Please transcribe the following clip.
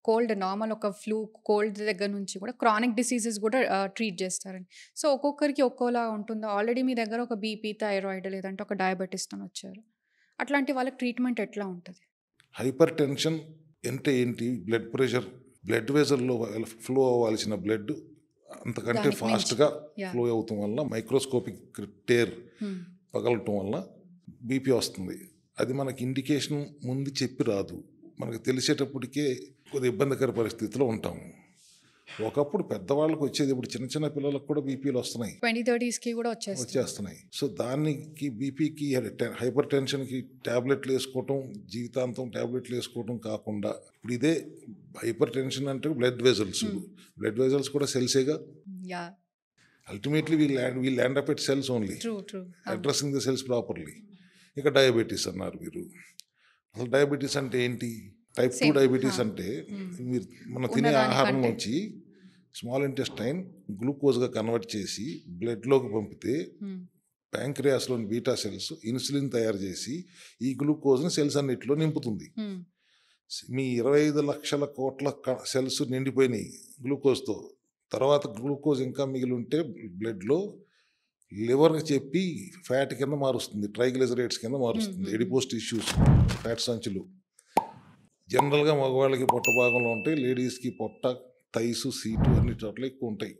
Cold normal ఒక flu, cold దగ్గర నుంచి కూడా క్రానిక్ డిసీజెస్ కూడా ట్రీట్ చేస్తారండి. సో, ఒక్కొక్కరికి ఒక్కోలా ఉంటుందా? ఆల్రెడీ మీ దగ్గర ఒక బీపీ, థైరాయిడ్ లేదంటే ఒక డయాబెటిస్‌తోని వచ్చారు. అట్లాంటి వాళ్ళకి ట్రీట్మెంట్ ఎట్లా ఉంటది? హైపర్ టెన్షన్ అంటే ఏంటి? బ్లడ్ ప్రెషర్, బ్లడ్ వెసల్‌లో ఫ్లో అవ్వాల్సిన బ్లడ్ అంతకంటే దానికి మించి. ఫాస్ట్‌గా యాహ్! ఫ్లో అవుతాం వల్ల మైక్రోస్కోపిక్ టేర్ హ్మ్. పగలటం వల్ల బీపీ వస్తుంది. అది మనకి ఇండికేషన్ ముందు చెప్పి రాదు. మనకు తెలిసేటప్పటికే కొద్దిగా ఇబ్బందికర పరిస్థితిలో ఉంటాము. ఒకప్పుడు పెద్దవాళ్ళకి వచ్చేది, ఇప్పుడు చిన్న చిన్న పిల్లలకు కూడా బీపీలు వస్తున్నాయి, 2030స్‌కి కూడా వచ్చేస్తున్నాయి. సో దానికి బీపీకి, హైపర్ టెన్షన్కి ట్యాబ్లెట్లు వేసుకోవటం, జీవితాంతం ట్యాబ్లెట్లు వేసుకోవటం కాకుండా, ఇప్పుడు ఇదే హైపర్ టెన్షన్ అంటే బ్లడ్ వెజల్స్, బ్లడ్ వెజల్స్ కూడా సెల్సేగా. Yeah! Ultimately we'll land up at cells only, true. True. Addressing the cells properly. ఇక డయాబెటీస్ అన్నారు మీరు. అసలు డయాబెటీస్ అంటే ఏంటి? Type 2 same. డయాబెటీస్ అంటే మీరు మనం తినే ఆహారం ఉన్నదానికంటే నుంచి స్మాల్ ఇంటెస్టైన్ గ్లూకోజ్గా కన్వర్ట్ చేసి బ్లడ్లోకి పంపితే హ్మ్. ప్యాంక్రియాస్లోని బీటా సెల్స్ ఇన్సులిన్ తయారు చేసి ఈ గ్లూకోజ్ని సెల్స్ అన్నిటిలో నింపుతుంది. హ్మ్. మీ 25 లక్షల కోట్ల సెల్స్ నిండిపోయినాయి గ్లూకోజ్తో. తర్వాత గ్లూకోజ్ ఇంకా మిగిలి ఉంటే బ్లడ్లో లివర్కి చెప్పి ఫ్యాట్ కింద మారుస్తుంది, ట్రైగ్లిజరైడ్స్ కింద మారుస్తుంది, ఎడిపోస్ టిష్యూస్, ఫ్యాట్ సంచులు. జనరల్గా మగవాళ్ళకి పొట్ట భాగంలో ఉంటాయి, లేడీస్కి పొట్ట, థైస్, సీటు అన్ని చోట్ల ఎక్కువ ఉంటాయి.